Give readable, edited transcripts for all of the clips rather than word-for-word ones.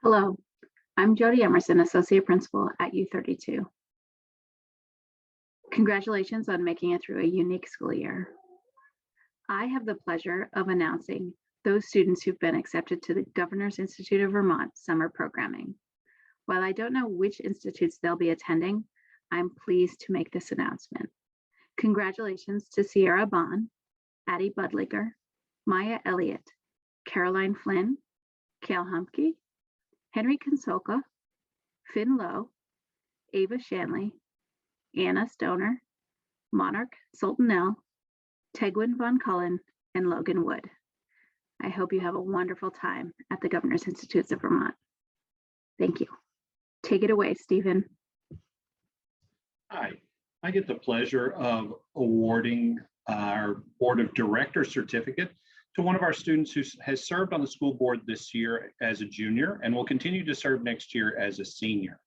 Hello, I'm Jody Emerson, Associate Principal at U-32. Congratulations on making it through a unique school year. I have the pleasure of announcing those students who've been accepted to the Governor's Institute of Vermont summer programming. While I don't know which institutes they'll be attending, I'm pleased to make this announcement. Congratulations to Sierra Bond, Addie Budliger, Maya Elliott, Caroline Flynn, Kale Humpke, Henry Consolka, Finn Lowe, Ava Shanley, Anna Stoner, Monarch Sultanel, Tegwin Von Cullen, and Logan Wood. I hope you have a wonderful time at the Governor's Institutes of Vermont. Thank you. Take it away, Stephen. Hi, I get the pleasure of awarding our Board of Directors certificate to one of our students who has served on the school board this year as a junior and will continue to serve next year as a senior.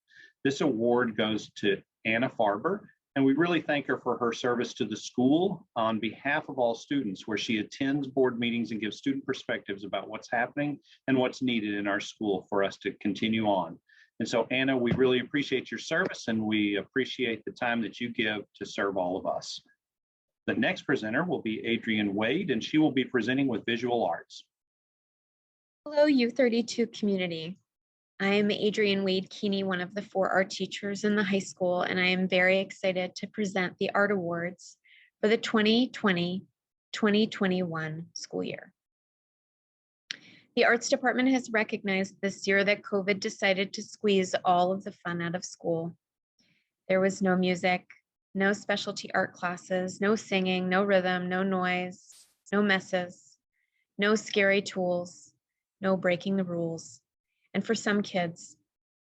This award goes to Anna Farber, and we really thank her for her service to the school on behalf of all students, where she attends board meetings and gives student perspectives about what's happening and what's needed in our school for us to continue on. And so, Anna, we really appreciate your service, and we appreciate the time that you give to serve all of us. The next presenter will be Adrienne Wade, and she will be presenting with visual arts. Hello, U-32 community. I am Adrienne Wade Keeney, one of the 4 art teachers in the high school, and I am very excited to present the Art Awards for the 2020-2021 school year. The Arts Department has recognized this year that COVID decided to squeeze all of the fun out of school. There was no music, no specialty art classes, no singing, no rhythm, no noise, no messes, no scary tools, no breaking the rules. And for some kids,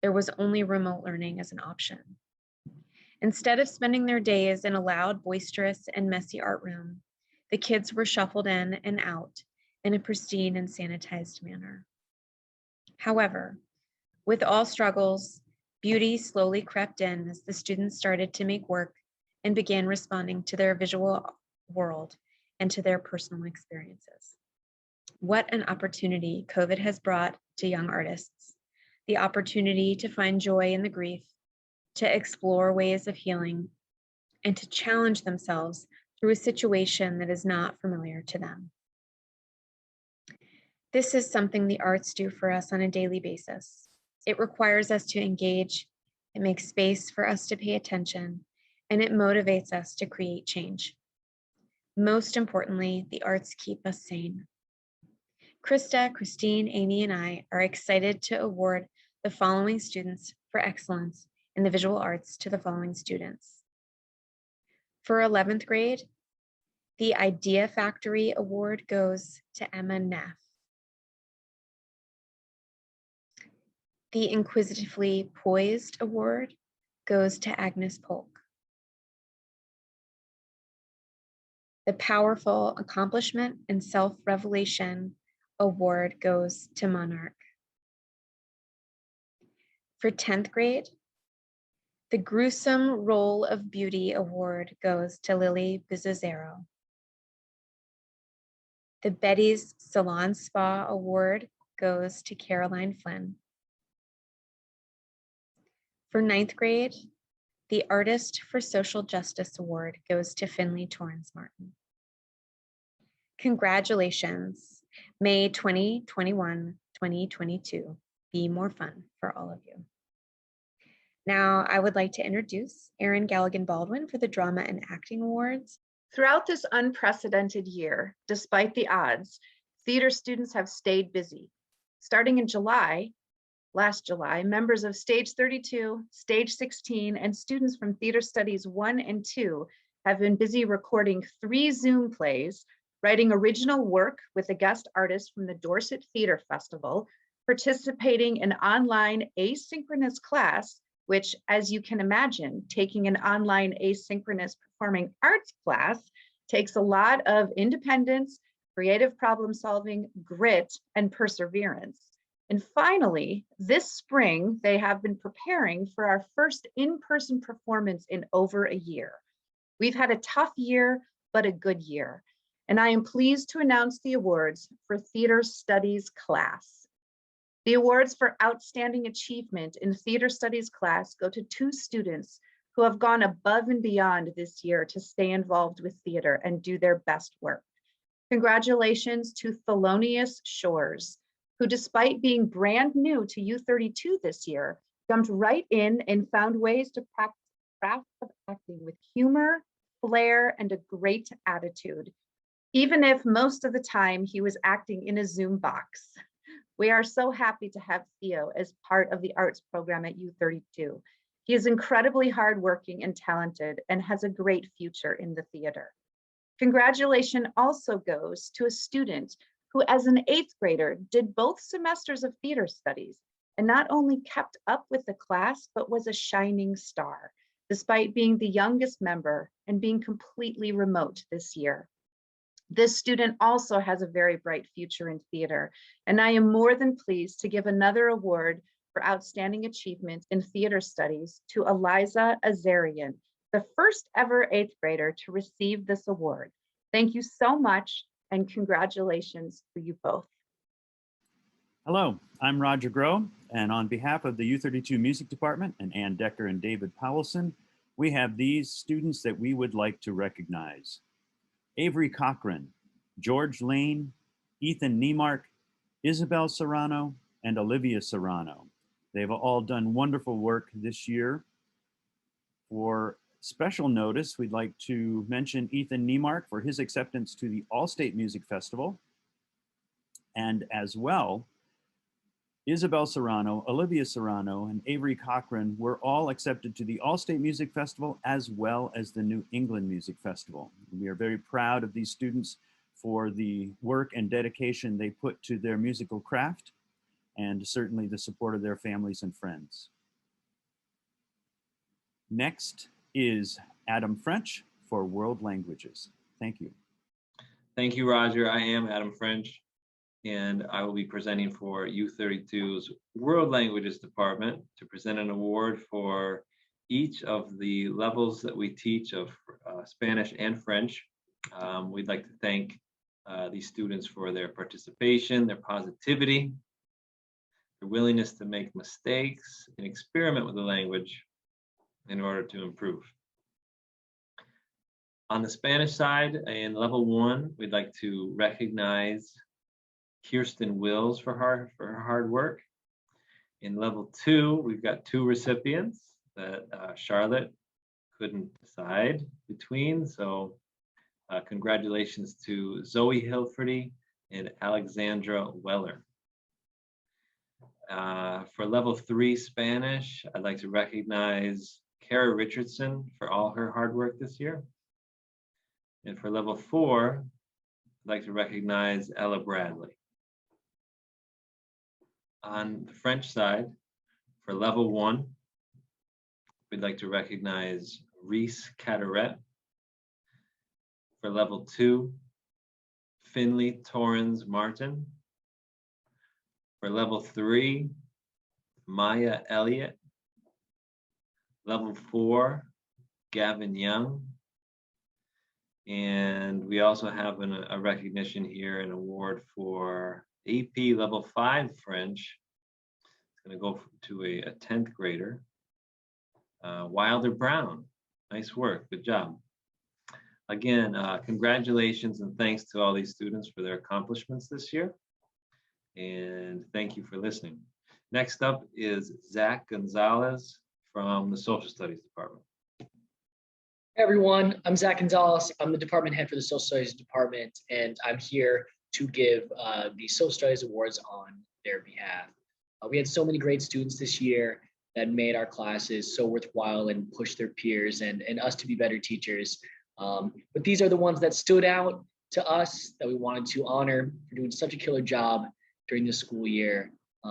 there was only remote learning as an option. Instead of spending their days in a loud, boisterous, and messy art room, the kids were shuffled in and out in a pristine and sanitized manner. However, with all struggles, beauty slowly crept in as the students started to make work and began responding to their visual world and to their personal experiences. What an opportunity COVID has brought to young artists. The opportunity to find joy in the grief, to explore ways of healing, and to challenge themselves through a situation that is not familiar to them. This is something the arts do for us on a daily basis. It requires us to engage, it makes space for us to pay attention, and it motivates us to create change. Most importantly, the arts keep us sane. Krista, Christine, Amy, and I are excited to award the following students for excellence in the visual arts to the following students. For 11th grade, the Idea Factory Award goes to Emma Neff. The Inquisitively Poised Award goes to Agnes Polk. The Powerful Accomplishment and Self-Revelation Award goes to Monarch. For 10th grade, the Gruesome Role of Beauty Award goes to Lily Bizzazero. The Betty's Salon Spa Award goes to Caroline Flynn. For 9th grade, the Artist for Social Justice Award goes to Finley Torrance Martin. Congratulations. May 2021-2022 be more fun for all of you. Now, I would like to introduce Erin Galligan-Baldwin for the Drama and Acting Awards. Throughout this unprecedented year, despite the odds, theater students have stayed busy. Starting in last July, members of Stage 32, Stage 16, and students from Theater Studies 1 and 2 have been busy recording 3 Zoom plays, writing original work with a guest artist from the Dorset Theater Festival, participating in online asynchronous class, which, as you can imagine, taking an online asynchronous performing arts class takes a lot of independence, creative problem solving, grit, and perseverance. And finally, this spring, they have been preparing for our first in-person performance in over a year. We've had a tough year, but a good year. And I am pleased to announce the awards for Theater Studies class. The awards for outstanding achievement in theater studies class go to 2 students who have gone above and beyond this year to stay involved with theater and do their best work. Congratulations to Thelonious Shores, who despite being brand new to U-32 this year, jumped right in and found ways to practice the craft of acting with humor, flair, and a great attitude, even if most of the time he was acting in a Zoom box. We are so happy to have Theo as part of the arts program at U-32. He is incredibly hardworking and talented and has a great future in the theater. Congratulations also goes to a student who, as an 8th grader, did both semesters of theater studies and not only kept up with the class, but was a shining star, despite being the youngest member and being completely remote this year. This student also has a very bright future in theater, and I am more than pleased to give another award for outstanding achievement in theater studies to Eliza Azarian, the first ever 8th grader to receive this award. Thank you so much, and congratulations to you both. Hello, I'm Roger Groh, and on behalf of the U-32 Music Department and Ann Decker and David Powelson, we have these students that we would like to recognize. Avery Cochran, George Lane, Ethan Niemark, Isabel Serrano, and Olivia Serrano. They've all done wonderful work this year. For special notice, we'd like to mention Ethan Niemark for his acceptance to the All-State Music Festival. And as well, Isabel Serrano, Olivia Serrano, and Avery Cochran were all accepted to the All-State Music Festival as well as the New England Music Festival. We are very proud of these students for the work and dedication they put to their musical craft, and certainly the support of their families and friends. Next is Adam French for World Languages. Thank you. Thank you, Roger. I am Adam French, and I will be presenting for U-32's World Languages Department to present an award for each of the levels that we teach of Spanish and French. We'd like to thank these students for their participation, their positivity, their willingness to make mistakes and experiment with the language in order to improve. On the Spanish side, in level 1, we'd like to recognize Kirsten Wills for her hard work. In level 2, we've got 2 recipients that Charlotte couldn't decide between. So congratulations to Zoe Hilferty and Alexandra Weller. For level 3 Spanish, I'd like to recognize Kara Richardson for all her hard work this year. And for level 4, I'd like to recognize Ella Bradley. On the French side, for level 1, we'd like to recognize Reese Cataret. For level 2, Finley Torrens Martin. For level 3, Maya Elliott. Level 4, Gavin Young. And we also have a recognition here, an award for AP level 5 French. It's going to go to a 10th grader, Wilder Brown. Nice work, good job. Again, congratulations and thanks to all these students for their accomplishments this year. And thank you for listening. Next up is Zach Gonzalez from the Social Studies Department. Hey everyone, I'm Zach Gonzalez. I'm the department head for the Social Studies Department, and I'm here to give the Social Studies Awards on their behalf. We had so many great students this year that made our classes so worthwhile and pushed their peers and us to be better teachers. But these are the ones that stood out to us that we wanted to honor for doing such a killer job during the school year. We're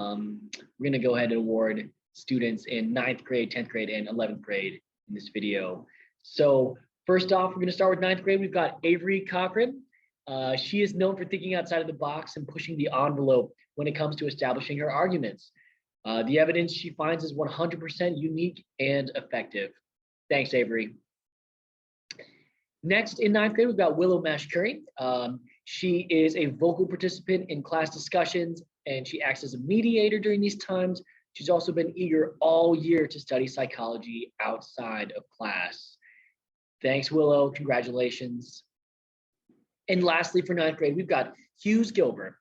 going to go ahead and award students in 9th grade, 10th grade, and 11th grade in this video. So first off, we're going to start with 9th grade. We've got Avery Cochran. She is known for thinking outside of the box and pushing the envelope when it comes to establishing her arguments. The evidence she finds is 100% unique and effective. Thanks, Avery. Next, in 9th grade, we've got Willow Mash Curry. She is a vocal participant in class discussions and she acts as a mediator during these times. She's also been eager all year to study psychology outside of class. Thanks, Willow. Congratulations. And lastly, for ninth grade, we've got Hughes Gilbert.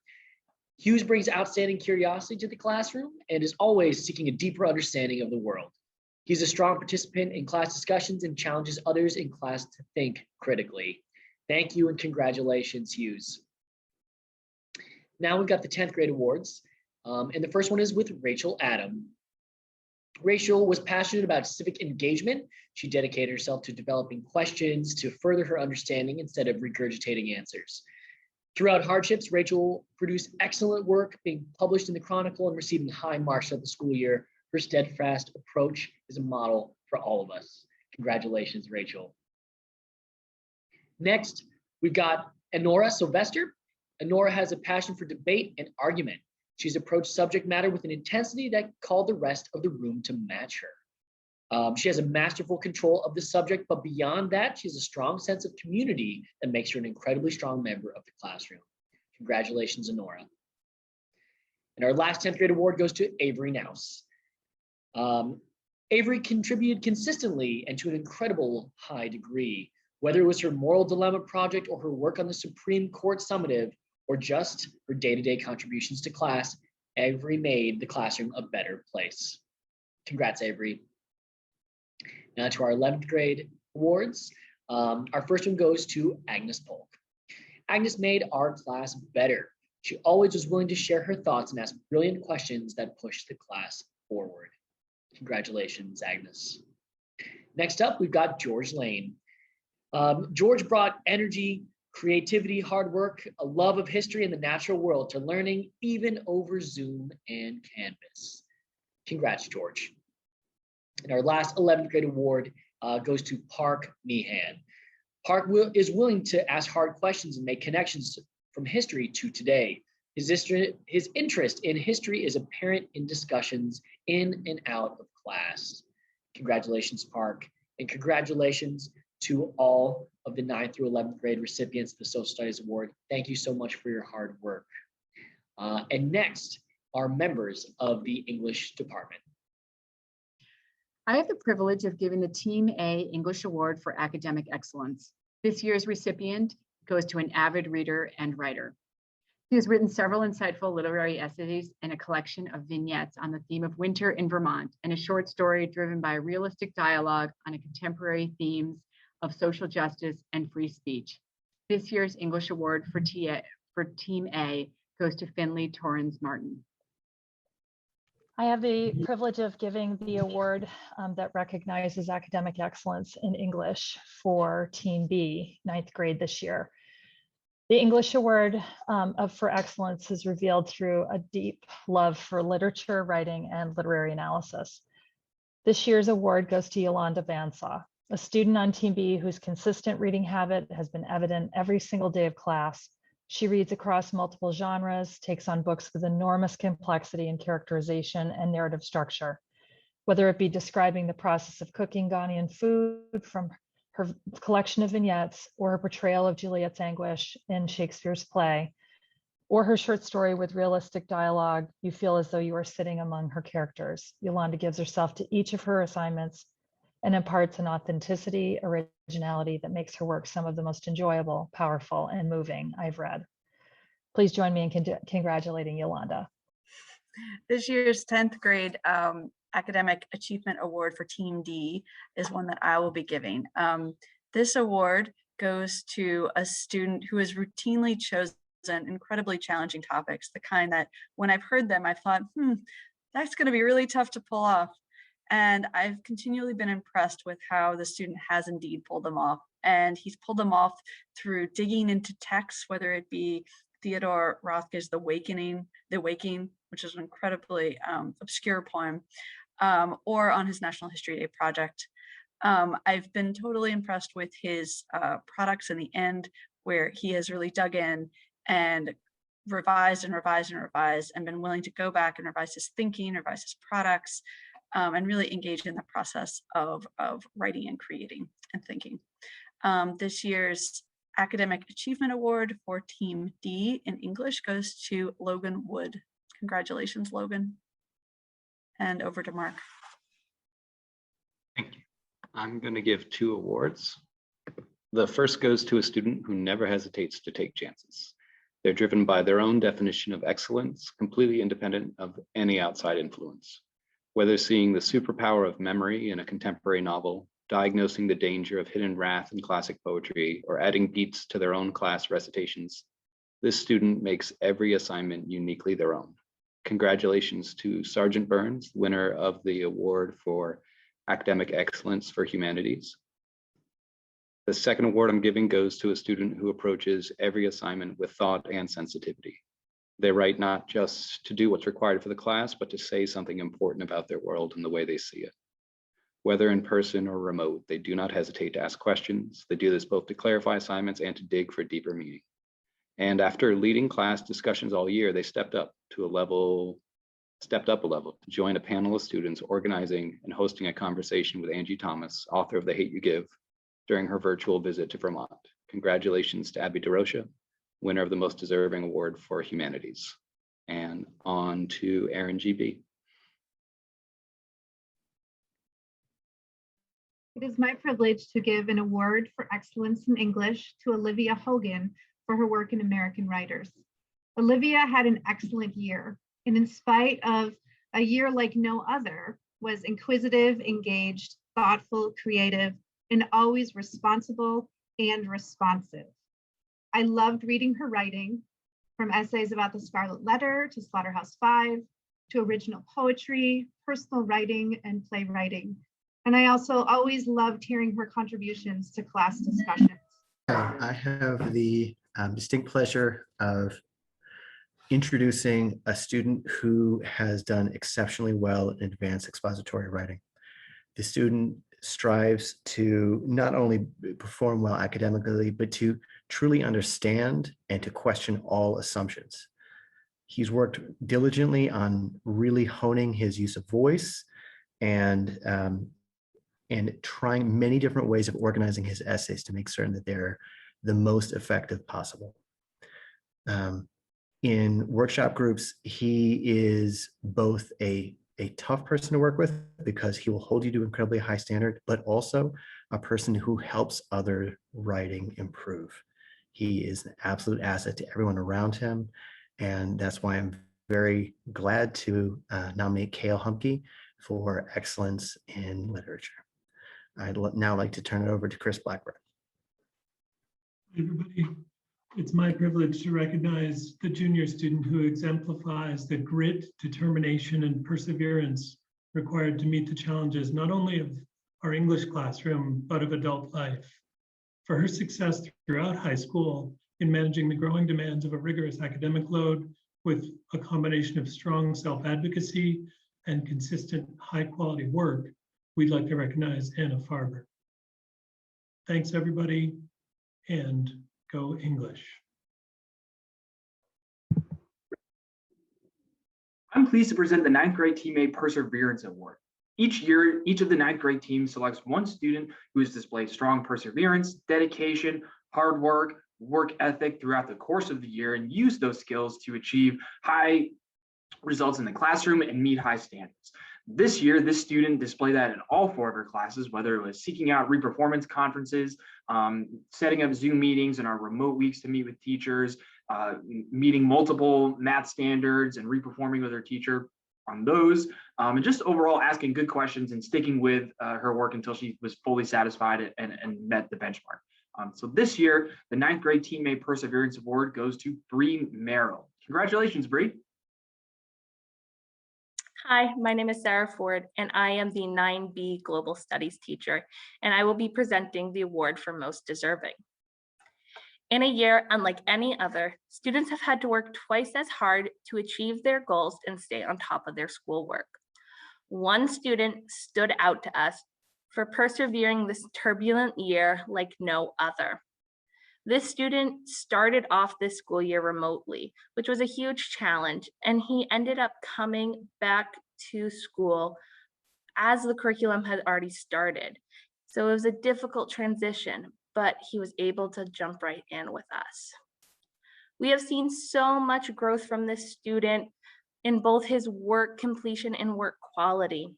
Hughes brings outstanding curiosity to the classroom and is always seeking a deeper understanding of the world. He's a strong participant in class discussions and challenges others in class to think critically. Thank you and congratulations, Hughes. Now we've got the 10th grade awards. And the first one is with Rachel Adam. Rachel was passionate about civic engagement. She dedicated herself to developing questions to further her understanding instead of regurgitating answers. Throughout hardships, Rachel produced excellent work, being published in the Chronicle and receiving high marks throughout the school year. Her steadfast approach is a model for all of us. Congratulations, Rachel. Next, we've got Enora Sylvester. Enora has a passion for debate and argument. She's approached subject matter with an intensity that called the rest of the room to match her. She has a masterful control of the subject, but beyond that, she has a strong sense of community that makes her an incredibly strong member of the classroom. Congratulations, Enora. And our last 10th grade award goes to Avery Nouse. Avery contributed consistently and to an incredible high degree, whether it was her moral dilemma project or her work on the Supreme Court summative, or just her day-to-day contributions to class. Avery made the classroom a better place. Congrats, Avery. Now to our 11th grade awards. Our first one goes to Agnes Polk. Agnes made our class better. She always was willing to share her thoughts and ask brilliant questions that pushed the class forward. Congratulations, Agnes. Next up, we've got George Lane. George brought energy, creativity, hard work, a love of history and the natural world to learning, even over Zoom and Canvas. Congrats, George. And our last 11th grade award goes to Park Meehan. Park is willing to ask hard questions and make connections from history to today. His interest in history is apparent in discussions in and out of class. Congratulations, Park, and congratulations to all of the 9th through 11th grade recipients of the Social Studies Award. Thank you so much for your hard work. And next are members of the English department. I have the privilege of giving the Team A English Award for Academic Excellence. This year's recipient goes to an avid reader and writer. He has written several insightful literary essays and a collection of vignettes on the theme of winter in Vermont, and a short story driven by realistic dialogue on a contemporary themes of social justice and free speech. This year's English Award for Team A goes to Finley Torrens Martin. I have the privilege of giving the award that recognizes academic excellence in English for Team B, 9th grade this year. The English Award for Excellence is revealed through a deep love for literature, writing, and literary analysis. This year's award goes to Yolanda Bansaw, a student on Team B whose consistent reading habit has been evident every single day of class. She reads across multiple genres, takes on books with enormous complexity in characterization and narrative structure, whether it be describing the process of cooking Ghanaian food from her collection of vignettes, or her portrayal of Juliet's anguish in Shakespeare's play, or her short story with realistic dialogue. You feel as though you are sitting among her characters. Yolanda gives herself to each of her assignments and imparts an authenticity, originality that makes her work some of the most enjoyable, powerful, and moving I've read. Please join me in congratulating Yolanda. This year's 10th grade Academic Achievement Award for Team D is one that I will be giving. This award goes to a student who has routinely chosen incredibly challenging topics, the kind that when I've heard them, I've thought, that's going to be really tough to pull off. And I've continually been impressed with how the student has indeed pulled them off. And he's pulled them off through digging into texts, whether it be Theodore Rothke's The Waking, which is an incredibly obscure poem, or on his National History Day project. I've been totally impressed with his products in the end, where he has really dug in and revised and revised and revised, and been willing to go back and revise his thinking, revise his products, and really engage in the process of writing and creating and thinking. This year's Academic Achievement Award for Team D in English goes to Logan Wood. Congratulations, Logan. And over to Mark. Thank you. I'm going to give 2 awards. The first goes to a student who never hesitates to take chances. They're driven by their own definition of excellence, completely independent of any outside influence. Whether seeing the superpower of memory in a contemporary novel, diagnosing the danger of hidden wrath in classic poetry, or adding beats to their own class recitations, this student makes every assignment uniquely their own. Congratulations to Sergeant Burns, winner of the award for Academic Excellence for Humanities. The second award I'm giving goes to a student who approaches every assignment with thought and sensitivity. They write not just to do what's required for the class, but to say something important about their world and the way they see it. Whether in person or remote, they do not hesitate to ask questions. They do this both to clarify assignments and to dig for deeper meaning. And after leading class discussions all year, they stepped up a level to join a panel of students organizing and hosting a conversation with Angie Thomas, author of The Hate You Give, during her virtual visit to Vermont. Congratulations to Abby DeRocha, winner of the Most Deserving Award for Humanities. And on to Aaron GB. It is my privilege to give an award for excellence in English to Olivia Hogan for her work in American Writers. Olivia had an excellent year, and in spite of a year like no other, was inquisitive, engaged, thoughtful, creative, and always responsible and responsive. I loved reading her writing, from essays about the Scarlet Letter to Slaughterhouse-Five, to original poetry, personal writing, and playwriting. And I also always loved hearing her contributions to class discussions. I have the distinct pleasure of introducing a student who has done exceptionally well in advanced expository writing. The student strives to not only perform well academically, but to truly understand and to question all assumptions. He's worked diligently on really honing his use of voice and trying many different ways of organizing his essays to make certain that they're the most effective possible. In workshop groups, he is both a tough person to work with because he will hold you to incredibly high standard, but also a person who helps other writing improve. He is an absolute asset to everyone around him. And that's why I'm very glad to nominate Cale Humke for excellence in literature. I'd now like to turn it over to Chris Blackburn. Everybody, it's my privilege to recognize the junior student who exemplifies the grit, determination, and perseverance required to meet the challenges not only of our English classroom, but of adult life. For her success throughout high school in managing the growing demands of a rigorous academic load with a combination of strong self-advocacy and consistent high-quality work, we'd like to recognize Anna Farber. Thanks, everybody, and go English. I'm pleased to present the 9th grade Teammate Perseverance Award. Each year, each of the 9th grade teams selects one student who has displayed strong perseverance, dedication, hard work, work ethic throughout the course of the year and use those skills to achieve high results in the classroom and meet high standards. This year, this student displayed that in all 4 of her classes, whether it was seeking out reperformance conferences, setting up Zoom meetings in our remote weeks to meet with teachers, meeting multiple math standards and reperforming with her teacher on those, and just overall asking good questions and sticking with her work until she was fully satisfied and met the benchmark. So this year, the 9th grade Teammate Perseverance Award goes to Bree Merrill. Congratulations, Bree. Hi, my name is Sarah Ford, and I am the 9B Global Studies teacher, and I will be presenting the award for Most Deserving. In a year unlike any other, students have had to work twice as hard to achieve their goals and stay on top of their schoolwork. One student stood out to us for persevering this turbulent year like no other. This student started off this school year remotely, which was a huge challenge, and he ended up coming back to school as the curriculum had already started. So it was a difficult transition, but he was able to jump right in with us. We have seen so much growth from this student in both his work completion and work quality.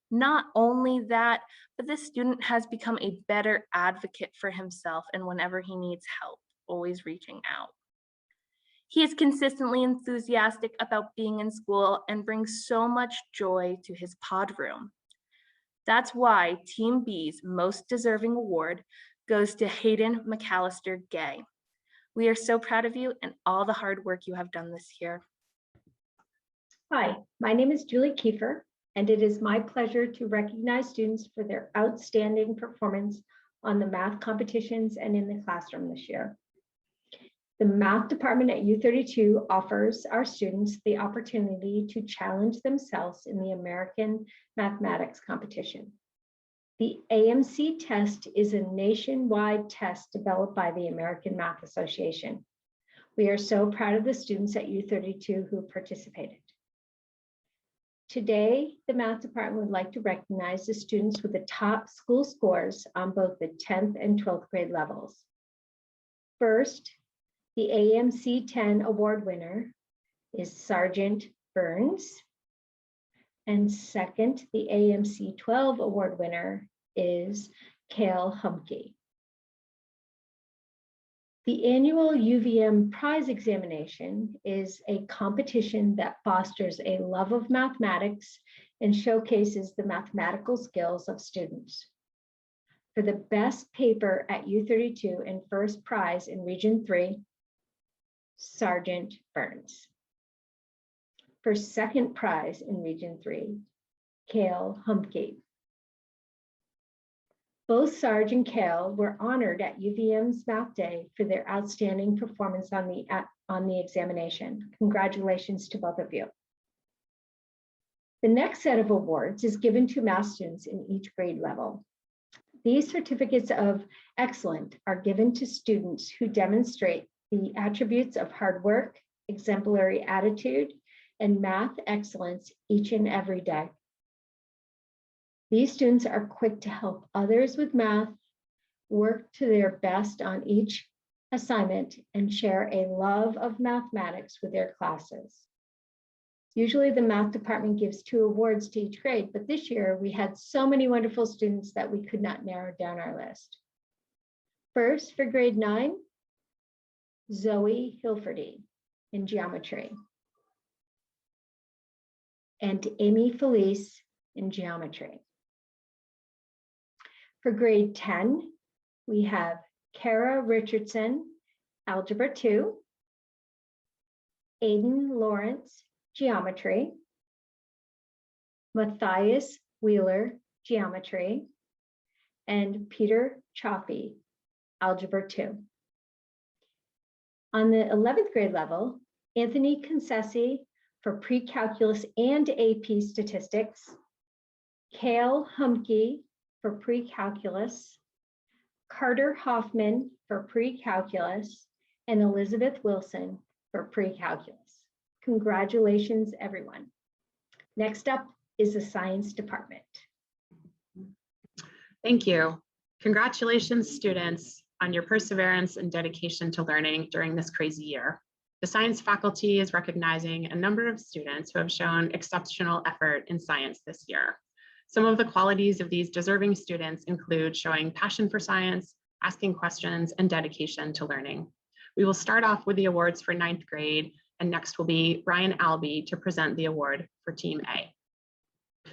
Not only that, but this student has become a better advocate for himself and whenever he needs help, always reaching out. He is consistently enthusiastic about being in school and brings so much joy to his pod room. That's why Team B's most deserving award goes to Hayden McAllister Gay. We are so proud of you and all the hard work you have done this year. Hi, my name is Julie Kiefer, and it is my pleasure to recognize students for their outstanding performance on the math competitions and in the classroom this year. The math department at U-32 offers our students the opportunity to challenge themselves in the American Mathematics competition. The AMC test is a nationwide test developed by the American Math Association. We are so proud of the students at U-32 who participated. Today, the math department would like to recognize the students with the top school scores on both the 10th and 12th grade levels. First, the AMC 10 award winner is Sergeant Burns. And second, the AMC 12 award winner is Cale Humke. The annual UVM prize examination is a competition that fosters a love of mathematics and showcases the mathematical skills of students. For the best paper at U-32 and first prize in Region 3, Sergeant Burns. For second prize in Region 3, Cale Humke. Both Sarge and Cale were honored at UVM's Math Day for their outstanding performance on the examination. Congratulations to both of you. The next set of awards is given to math students in each grade level. These certificates of excellence are given to students who demonstrate the attributes of hard work, exemplary attitude, and math excellence each and every day. These students are quick to help others with math, work to their best on each assignment, and share a love of mathematics with their classes. Usually the math department gives 2 awards to each grade, but this year we had so many wonderful students that we could not narrow down our list. First, for grade 9, Zoe Hilferty in geometry, and Amy Felice in geometry. For grade 10, we have Kara Richardson, Algebra 2, Aiden Lawrence, Geometry, Matthias Wheeler, Geometry, and Peter Chaffee, Algebra 2. On the 11th grade level, Anthony Concessi for pre-calculus and AP statistics, Cale Humke for pre-calculus, Carter Hoffman for pre-calculus, and Elizabeth Wilson for pre-calculus. Congratulations, everyone. Next up is the science department. Thank you. Congratulations, students, on your perseverance and dedication to learning during this crazy year. The science faculty is recognizing a number of students who have shown exceptional effort in science this year. Some of the qualities of these deserving students include showing passion for science, asking questions, and dedication to learning. We will start off with the awards for 9th grade, and next will be Ryan Albee to present the award for Team A.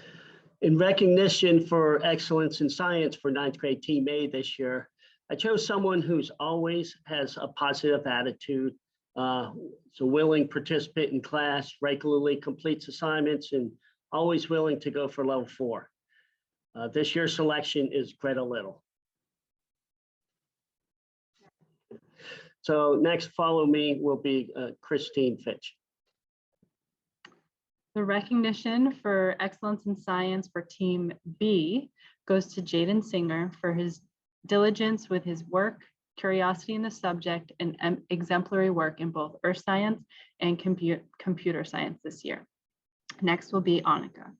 In recognition for excellence in science for 9th grade Team A this year, I chose someone who's always has a positive attitude, is a willing participant in class, regularly completes assignments, and always willing to go for level 4. This year's selection is Greta Little. So next, follow me, will be Christine Fitch. The recognition for excellence in science for Team B goes to Jaden Singer for his diligence with his work, curiosity in the subject, and exemplary work in both earth science and computer science this year. Next will be Annika.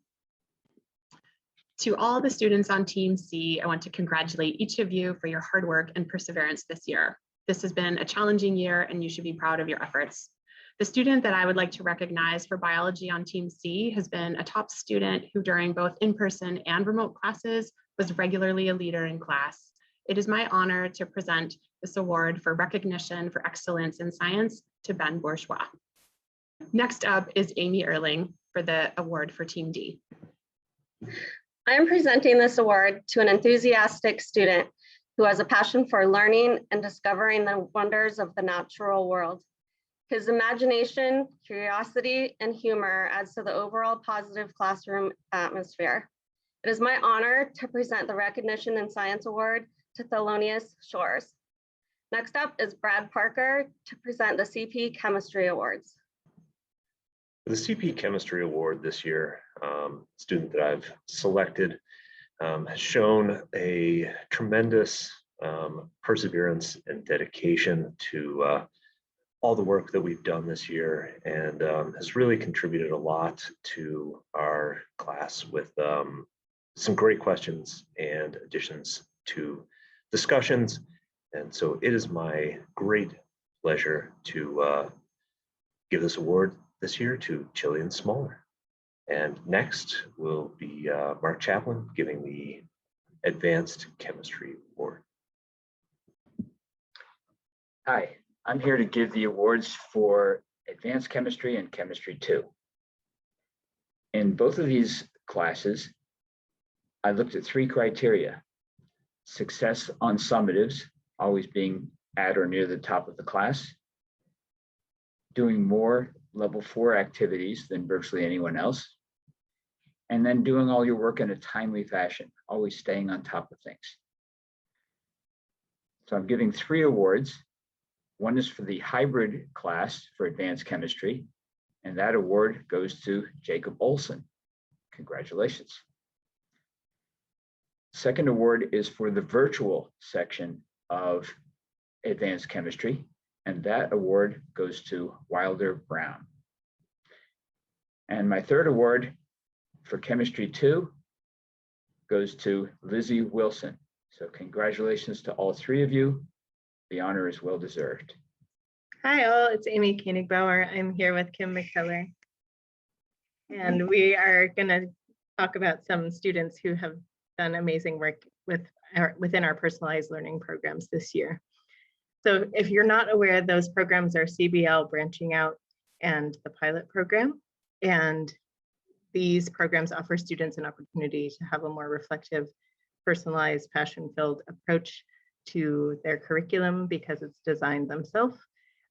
To all the students on Team C, I want to congratulate each of you for your hard work and perseverance this year. This has been a challenging year and you should be proud of your efforts. The student that I would like to recognize for biology on Team C has been a top student who during both in-person and remote classes was regularly a leader in class. It is my honor to present this award for recognition for excellence in science to Ben Bourgeois. Next up is Amy Erling for the award for Team D. I am presenting this award to an enthusiastic student who has a passion for learning and discovering the wonders of the natural world. His imagination, curiosity, and humor adds to the overall positive classroom atmosphere. It is my honor to present the Recognition in Science Award to Thelonious Shores. Next up is Brad Parker to present the CP Chemistry Awards. The CP Chemistry Award this year, student that I've selected has shown a tremendous perseverance and dedication to all the work that we've done this year, and has really contributed a lot to our class with some great questions and additions to discussions. And so it is my great pleasure to give this award this year to Chillian Smaller. And next will be Mark Chaplin giving the Advanced Chemistry Award. Hi, I'm here to give the awards for Advanced Chemistry and Chemistry 2. In both of these classes, I looked at 3 criteria: success on summatives, always being at or near the top of the class, doing more level 4 activities than virtually anyone else, and then doing all your work in a timely fashion, always staying on top of things. So I'm giving 3 awards. One is for the hybrid class for advanced chemistry, and that award goes to Jacob Olson. Congratulations. Second award is for the virtual section of advanced chemistry, and that award goes to Wilder Brown. And my third award for Chemistry 2 goes to Lizzie Wilson. So congratulations to all 3 of you. The honor is well deserved. Hi all, it's Amy Koenig-Bauer. I'm here with Kim McKellar. And we are going to talk about some students who have done amazing work within our personalized learning programs this year. So if you're not aware, those programs are CBL, Branching Out, and the pilot program. And these programs offer students an opportunity to have a more reflective, personalized, passion-filled approach to their curriculum because it's designed themselves.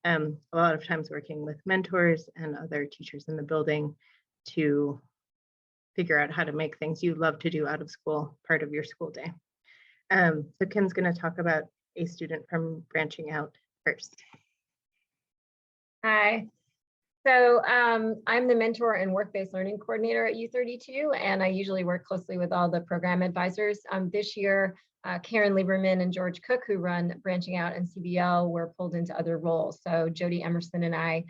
A lot of times working with mentors and other teachers in the building to figure out how to make things you love to do out of school part of your school day. So Kim's going to talk about a student from Branching Out first. Hi. So I'm the mentor and work-based learning coordinator at U-32, and I usually work closely with all the program advisors. This year, Karen Lieberman and George Cook, who run Branching Out and CBL, were pulled into other roles. So Jody Emerson and I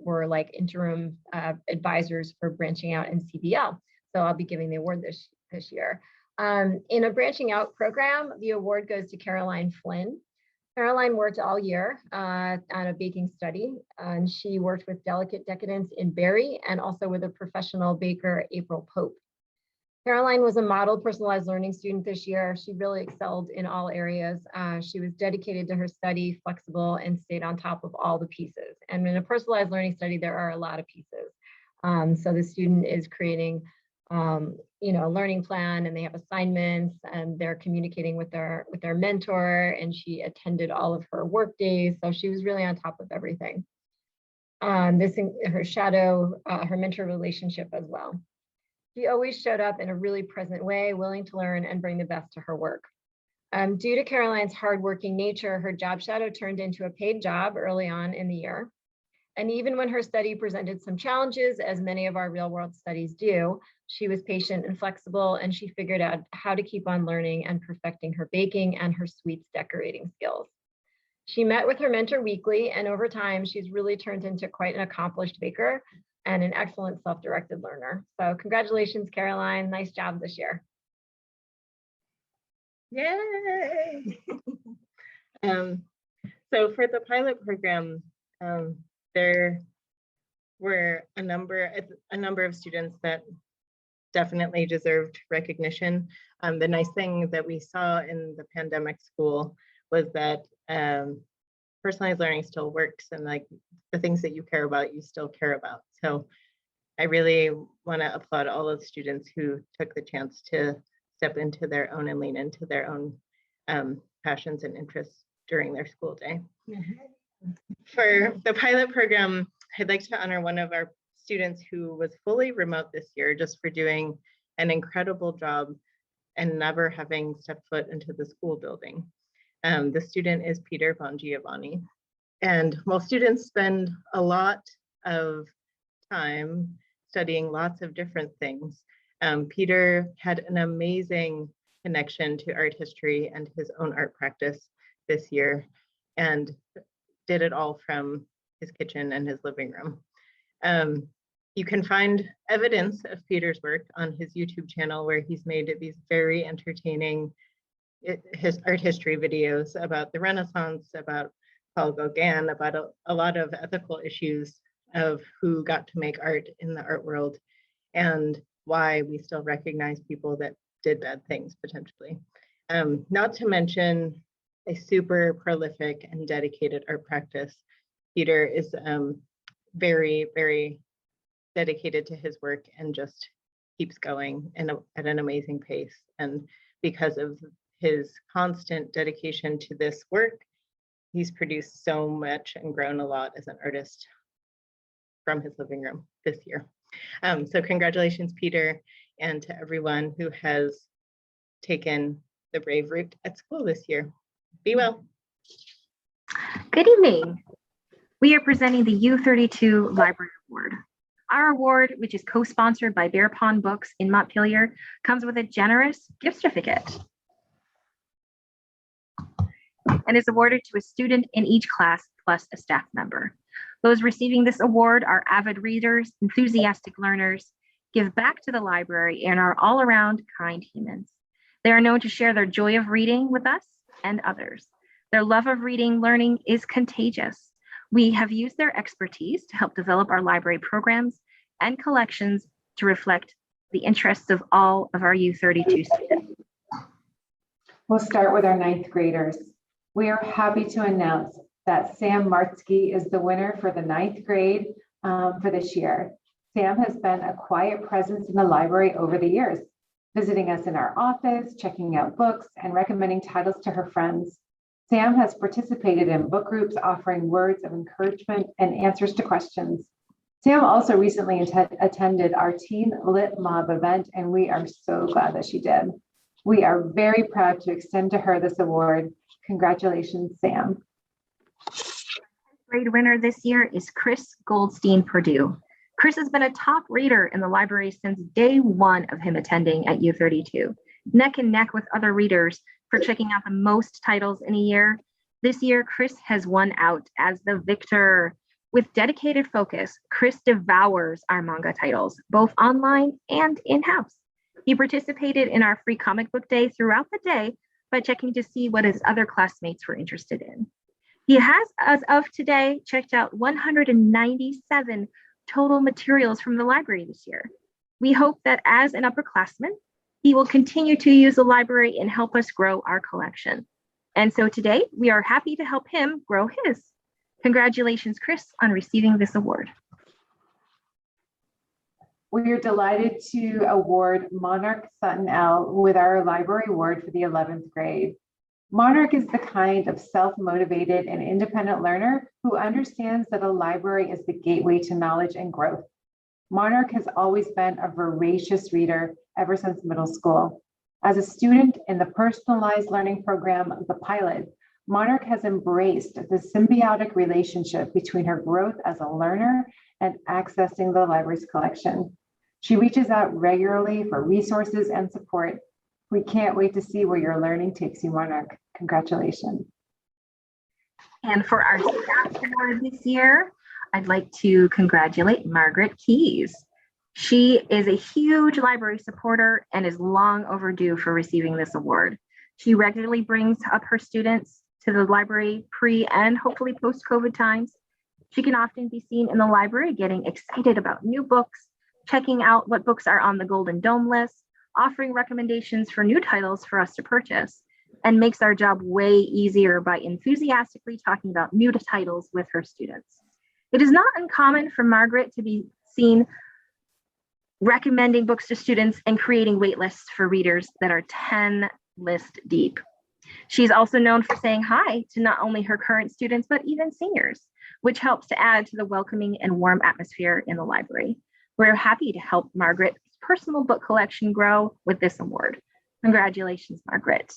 were like interim advisors for Branching Out and CBL. So I'll be giving the award this year. In a Branching Out program, the award goes to Caroline Flynn. Caroline worked all year on a baking study, and she worked with Delicate Decadence in Berry and also with a professional baker, April Pope. Caroline was a model personalized learning student this year. She really excelled in all areas. She was dedicated to her study, flexible, and stayed on top of all the pieces. And in a personalized learning study, there are a lot of pieces. So the student is creating a learning plan, and they have assignments, and they're communicating with their mentor, and she attended all of her work days. So she was really on top of everything. Her mentor relationship as well. She always showed up in a really present way, willing to learn and bring the best to her work. Due to Caroline's hardworking nature, her job shadow turned into a paid job early on in the year. And even when her study presented some challenges, as many of our real world studies do, she was patient and flexible, and she figured out how to keep on learning and perfecting her baking and her sweets decorating skills. She met with her mentor weekly, and over time, she's really turned into quite an accomplished baker and an excellent self-directed learner. So congratulations, Caroline. Nice job this year. Yay! So for the pilot program, there were a number of students that definitely deserved recognition. The nice thing that we saw in the pandemic school was that personalized learning still works, and like the things that you care about, you still care about. So I really want to applaud all of the students who took the chance to step into their own and lean into their own passions and interests during their school day. For the pilot program, I'd like to honor one of our students who was fully remote this year, just for doing an incredible job and never having stepped foot into the school building. The student is Peter Von Giovanni. And while students spend a lot of time studying lots of different things, Peter had an amazing connection to art history and his own art practice this year, and did it all from his kitchen and his living room. You can find evidence of Peter's work on his YouTube channel, where he's made these very entertaining his art history videos about the Renaissance, about Paul Gauguin, about a lot of ethical issues of who got to make art in the art world, and why we still recognize people that did bad things potentially. Not to mention a super prolific and dedicated art practice. Peter is very, very dedicated to his work and just keeps going at an amazing pace. And because of his constant dedication to this work, he's produced so much and grown a lot as an artist from his living room this year. So congratulations, Peter, and to everyone who has taken the brave route at school this year. Be well. Good evening. We are presenting the U-32 Library Award. Our award, which is co-sponsored by Bear Pond Books in Montpelier, comes with a generous gift certificate and is awarded to a student in each class plus a staff member. Those receiving this award are avid readers, enthusiastic learners, give back to the library, and are all around kind humans. They are known to share their joy of reading with us and others. Their love of reading learning is contagious. We have used their expertise to help develop our library programs and collections to reflect the interests of all of our U-32 students. We'll start with our ninth graders. We are happy to announce that Sam Martsky is the winner for the ninth grade for this year. Sam has been a quiet presence in the library over the years, visiting us in our office, checking out books, and recommending titles to her friends. Sam has participated in book groups, offering words of encouragement and answers to questions. Sam also recently attended our Teen Lit Mob event, and we are so glad that she did. We are very proud to extend to her this award. Congratulations, Sam. Grade winner this year is Chris Goldstein Purdue. Chris has been a top reader in the library since day one of him attending at U-32, neck and neck with other readers for checking out the most titles in a year. This year, Chris has won out as the victor. With dedicated focus, Chris devours our manga titles, both online and in-house. He participated in our free comic book day throughout the day by checking to see what his other classmates were interested in. He has, as of today, checked out 197 total materials from the library this year. We hope that as an upperclassman, he will continue to use the library and help us grow our collection. And so today, we are happy to help him grow his. Congratulations, Chris, on receiving this award. We are delighted to award Monarch Sutton L with our library award for the 11th grade. Monarch is the kind of self-motivated and independent learner who understands that a library is the gateway to knowledge and growth. Monarch has always been a voracious reader ever since middle school. As a student in the personalized learning program, The Pilot, Monarch has embraced the symbiotic relationship between her growth as a learner and accessing the library's collection. She reaches out regularly for resources and support. We can't wait to see where your learning takes you, Monarch. Congratulations. And for our staff award this year, I'd like to congratulate Margaret Keys. She is a huge library supporter and is long overdue for receiving this award. She regularly brings up her students to the library pre and hopefully post-COVID times, She can often be seen in the library getting excited about new books, checking out what books are on the Golden Dome list, offering recommendations for new titles for us to purchase, and makes our job way easier by enthusiastically talking about new titles with her students. It is not uncommon for Margaret to be seen recommending books to students and creating wait lists for readers that are 10 list deep. She's also known for saying hi to not only her current students, but even seniors, which helps to add to the welcoming and warm atmosphere in the library. We're happy to help Margaret's personal book collection grow with this award. Congratulations, Margaret.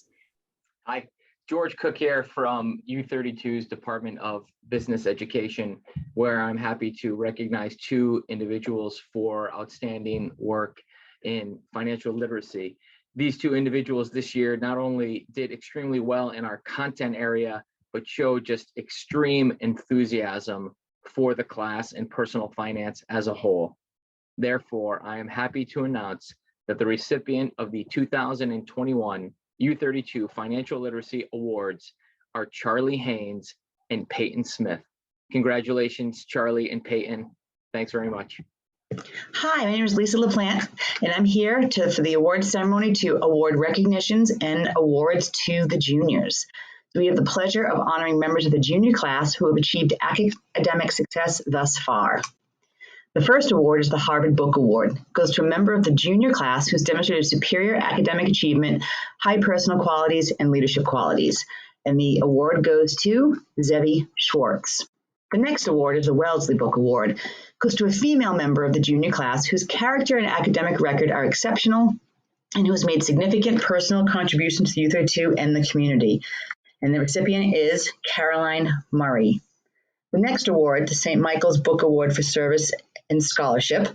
Hi, George Cook here from U-32's Department of Business Education, where I'm happy to recognize two individuals for outstanding work in financial literacy. These two individuals this year not only did extremely well in our content area, but showed just extreme enthusiasm for the class and personal finance as a whole. Therefore, I am happy to announce that the recipient of the 2021 U-32 Financial Literacy Awards are Charlie Haynes and Peyton Smith. Congratulations, Charlie and Peyton. Thanks very much. Hi, my name is Lisa LaPlante, and I'm here for the award ceremony to award recognitions and awards to the juniors. So we have the pleasure of honoring members of the junior class who have achieved academic success thus far. The first award is the Harvard Book Award. It goes to a member of the junior class who's demonstrated superior academic achievement, high personal qualities, and leadership qualities. And the award goes to Zevi Schwartz. The next award is the Wellesley Book Award. It goes to a female member of the junior class whose character and academic record are exceptional and who has made significant personal contributions to U-32 and the community. And the recipient is Caroline Murray. The next award, the St. Michael's Book Award for Service and Scholarship,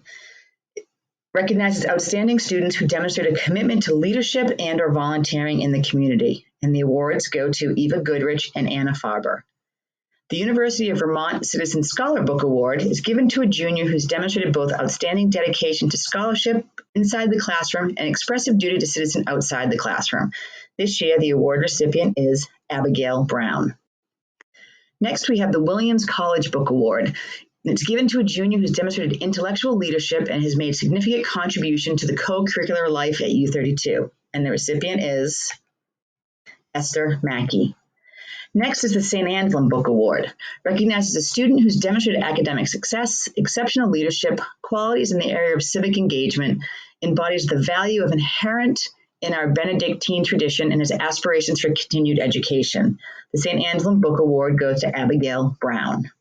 recognizes outstanding students who demonstrate a commitment to leadership and or volunteering in the community. And the awards go to Eva Goodrich and Anna Farber. The University of Vermont Citizen Scholar Book Award is given to a junior who's demonstrated both outstanding dedication to scholarship inside the classroom and expressive duty to citizen outside the classroom. This year, the award recipient is Abigail Brown. Next, we have the Williams College Book Award. It's given to a junior who's demonstrated intellectual leadership and has made significant contribution to the co-curricular life at U-32. And the recipient is Esther Mackey. Next is the St. Anselm Book Award. Recognizes a student who's demonstrated academic success, exceptional leadership, qualities in the area of civic engagement, embodies the value of inherent in our Benedictine tradition, and has aspirations for continued education. The St. Anselm Book Award goes to Abigail Brown.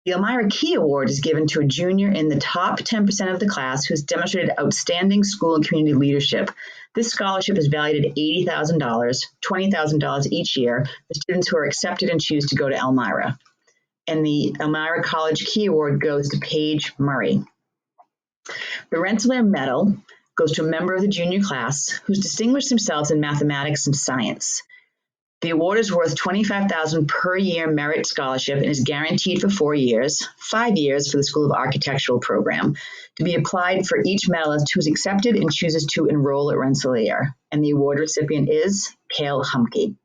The Elmira Key Award is given to a junior in the top 10% of the class who has demonstrated outstanding school and community leadership. This scholarship is valued at $80,000, $20,000 each year for students who are accepted and choose to go to Elmira. And the Elmira College Key Award goes to Paige Murray. The Rensselaer Medal goes to a member of the junior class who's distinguished themselves in mathematics and science. The award is worth $25,000 per year merit scholarship and is guaranteed for 4 years, 5 years for the School of Architectural program, to be applied for each medalist who's accepted and chooses to enroll at Rensselaer. And the award recipient is Cale Humke.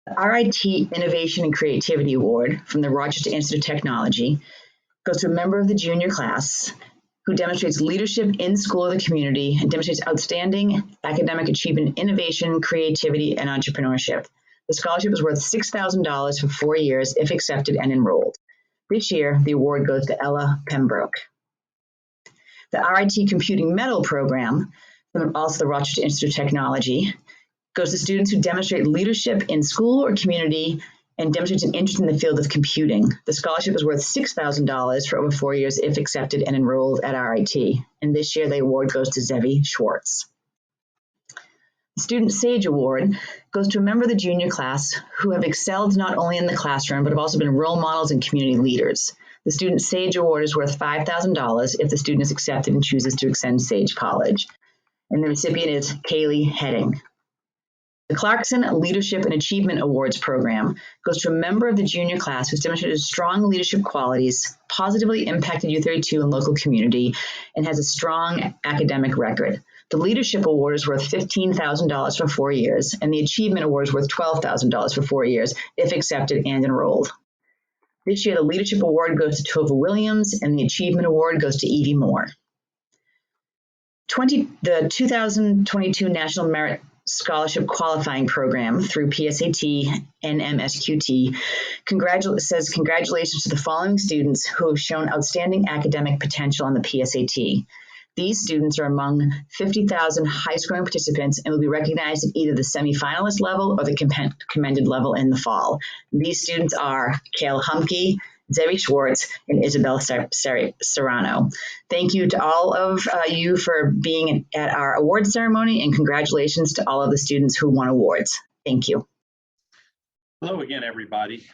The RIT Innovation and Creativity Award from the Rochester Institute of Technology goes to a member of the junior class who demonstrates leadership in school or the community and demonstrates outstanding academic achievement, innovation, creativity, and entrepreneurship. The scholarship is worth $6,000 for 4 years if accepted and enrolled. This year, the award goes to Ella Pembroke. The RIT Computing Medal Program, from also the Rochester Institute of Technology, goes to students who demonstrate leadership in school or community and demonstrates an interest in the field of computing. The scholarship is worth $6,000 for over 4 years if accepted and enrolled at RIT. And this year, the award goes to Zevi Schwartz. The Student Sage Award goes to a member of the junior class who have excelled not only in the classroom, but have also been role models and community leaders. The Student Sage Award is worth $5,000 if the student is accepted and chooses to attend Sage College. And the recipient is Kaylee Heading. The Clarkson Leadership and Achievement Awards program goes to a member of the junior class who's demonstrated strong leadership qualities, positively impacted U-32 and local community, and has a strong academic record. The Leadership Award is worth $15,000 for 4 years, and the Achievement Award is worth $12,000 for 4 years if accepted and enrolled. This year, the Leadership Award goes to Tova Williams and the Achievement Award goes to Evie Moore. The 2022 National Merit Scholarship Qualifying Program through PSAT and MSQT says congratulations to the following students who have shown outstanding academic potential on the PSAT. These students are among 50,000 high-scoring participants and will be recognized at either the semifinalist level or the commended level in the fall. These students are Kayla Humke, Debbie Schwartz, and Isabel Serrano. Thank you to all of you for being at our award ceremony, and congratulations to all of the students who won awards. Thank you. Hello again, everybody.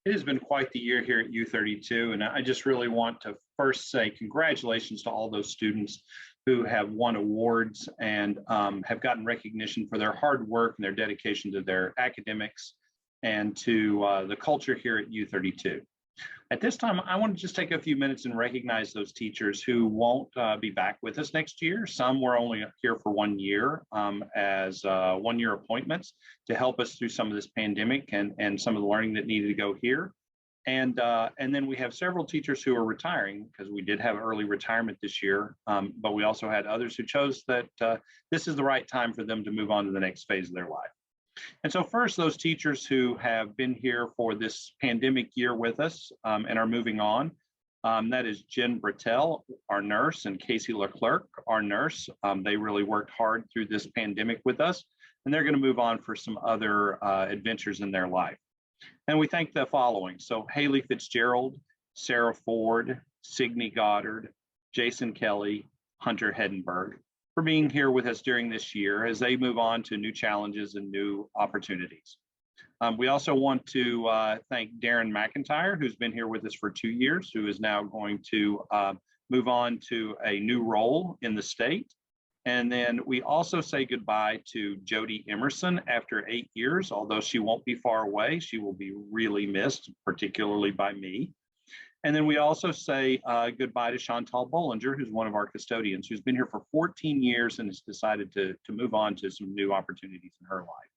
It has been quite the year here at U-32, and I just really want to first say congratulations to all those students who have won awards and have gotten recognition for their hard work and their dedication to their academics and to the culture here at U-32. At this time, I want to just take a few minutes and recognize those teachers who won't be back with us next year. Some were only here for 1 year as one-year appointments to help us through some of this pandemic and some of the learning that needed to go here. And then we have several teachers who are retiring because we did have early retirement this year, but we also had others who chose that this is the right time for them to move on to the next phase of their life. And so first, those teachers who have been here for this pandemic year with us and are moving on, that is Jen Brattel, our nurse, and Casey Leclerc, our nurse. They really worked hard through this pandemic with us, and they're going to move on for some other adventures in their life. And we thank the following. So Haley Fitzgerald, Sarah Ford, Signe Goddard, Jason Kelly, Hunter Hedenberg, for being here with us during this year as they move on to new challenges and new opportunities. We also want to thank Darren McIntyre, who's been here with us for 2 years, who is now going to move on to a new role in the state. And then we also say goodbye to Jody Emerson after 8 years. Although she won't be far away, she will be really missed, particularly by me. And then we also say goodbye to Chantal Bollinger, who's one of our custodians, who's been here for 14 years and has decided to move on to some new opportunities in her life.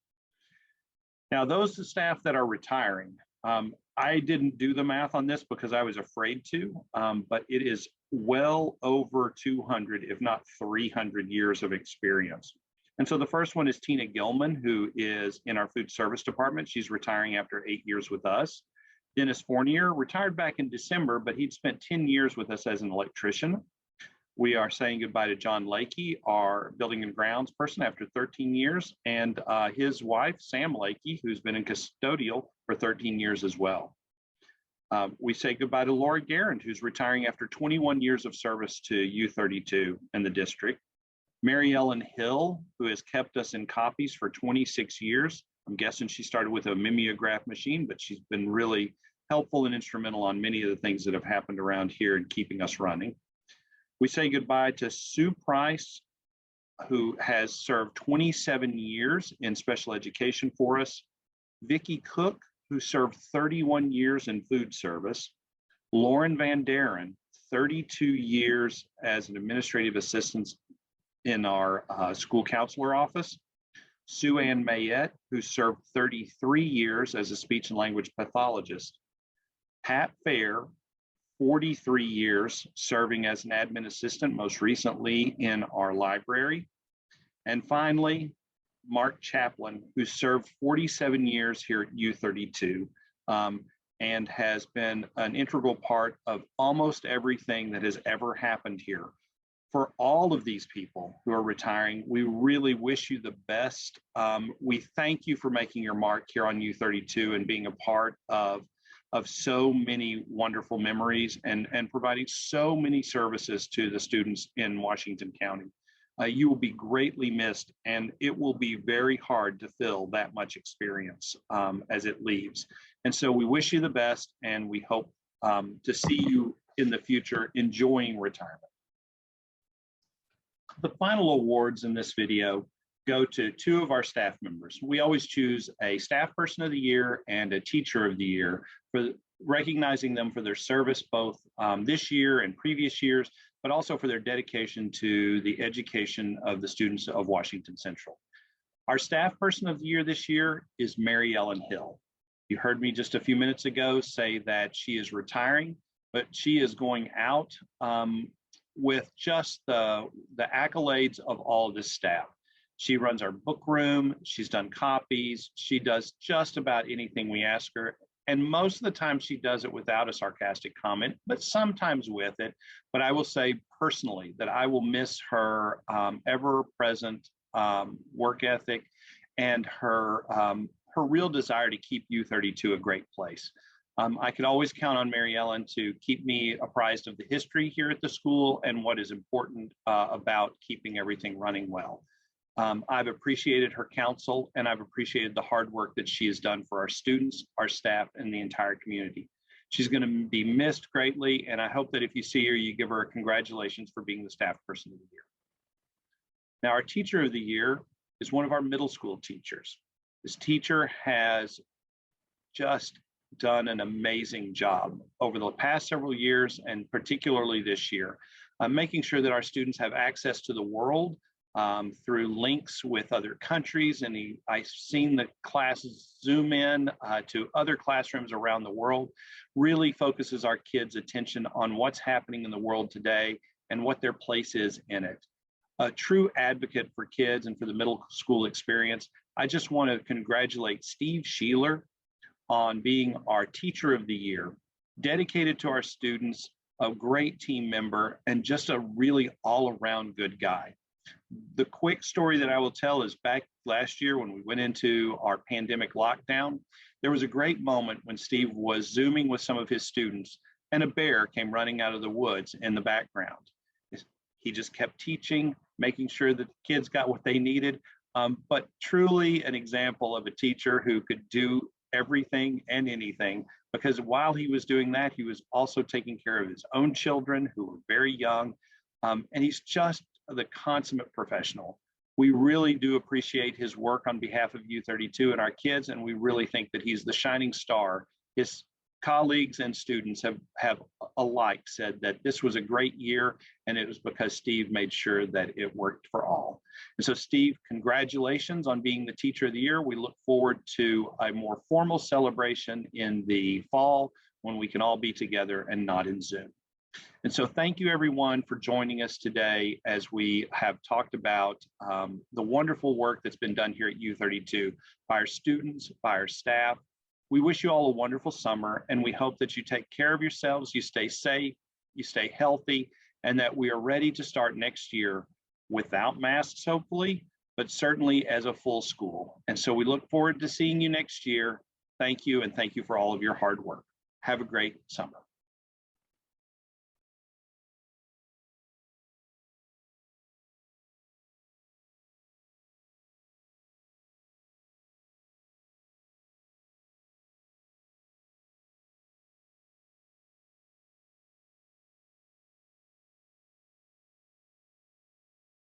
Now, those staff that are retiring, I didn't do the math on this because I was afraid to, but it is well over 200, if not 300 years of experience. And so the first one is Tina Gilman, who is in our food service department. She's retiring after 8 years with us. Dennis Fournier retired back in December, but he'd spent 10 years with us as an electrician. We are saying goodbye to John Lakey, our building and grounds person, after 13 years, and his wife, Sam Lakey, who's been in custodial for 13 years as well. We say goodbye to Laura Garand, who's retiring after 21 years of service to U-32 and the district. Mary Ellen Hill, who has kept us in copies for 26 years. I'm guessing she started with a mimeograph machine, but she's been really helpful and instrumental on many of the things that have happened around here and keeping us running. We say goodbye to Sue Price, who has served 27 years in special education for us. Vicki Cook, who served 31 years in food service. Lauren Van Daren, 32 years as an administrative assistant in our school counselor office. Sue Ann Mayette, who served 33 years as a speech and language pathologist. Pat Fair, 43 years serving as an admin assistant, most recently in our library. And finally, Mark Chaplin, who served 47 years here at U-32 and has been an integral part of almost everything that has ever happened here. For all of these people who are retiring, we really wish you the best. We thank you for making your mark here on U-32 and being a part of so many wonderful memories and providing so many services to the students in Washington County. You will be greatly missed, and it will be very hard to fill that much experience as it leaves. And so we wish you the best, and we hope to see you in the future enjoying retirement. The final awards in this video go to 2 of our staff members. We always choose a staff person of the year and a teacher of the year, for recognizing them for their service both this year and previous years, but also for their dedication to the education of the students of Washington Central. Our staff person of the year this year is Mary Ellen Hill. You heard me just a few minutes ago say that she is retiring, but she is going out with just the accolades of all of this staff. She runs our book room, she's done copies, she does just about anything we ask her. And most of the time she does it without a sarcastic comment, but sometimes with it. But I will say personally that I will miss her ever-present work ethic and her real desire to keep U-32 a great place. I could always count on Mary Ellen to keep me apprised of the history here at the school and what is important about keeping everything running well. I've appreciated her counsel, and I've appreciated the hard work that she has done for our students, our staff, and the entire community. She's going to be missed greatly, and I hope that if you see her, you give her a congratulations for being the staff person of the year. Now, our teacher of the year is one of our middle school teachers. This teacher has just done an amazing job over the past several years, and particularly this year, making sure that our students have access to the world through links with other countries. And I've seen the classes zoom in to other classrooms around the world, really focuses our kids' attention on what's happening in the world today and what their place is in it. A true advocate for kids and for the middle school experience. I just want to congratulate Steve Sheeler on being our teacher of the year, dedicated to our students, a great team member, and just a really all-around good guy. The quick story that I will tell is back last year when we went into our pandemic lockdown, there was a great moment when Steve was Zooming with some of his students and a bear came running out of the woods in the background. He just kept teaching, making sure that the kids got what they needed, but truly an example of a teacher who could do everything and anything, because while he was doing that, he was also taking care of his own children who were very young, and he's just the consummate professional. We really do appreciate his work on behalf of U-32 and our kids, and we really think that he's the shining star. His colleagues and students have alike said that this was a great year, and it was because Steve made sure that it worked for all. And so Steve, congratulations on being the teacher of the year. We look forward to a more formal celebration in the fall when we can all be together and not in Zoom. And so thank you everyone for joining us today as we have talked about the wonderful work that's been done here at U-32 by our students, by our staff. We wish you all a wonderful summer, and we hope that you take care of yourselves, you stay safe, you stay healthy, and that we are ready to start next year without masks, hopefully, but certainly as a full school. And so we look forward to seeing you next year. Thank you, and thank you for all of your hard work. Have a great summer.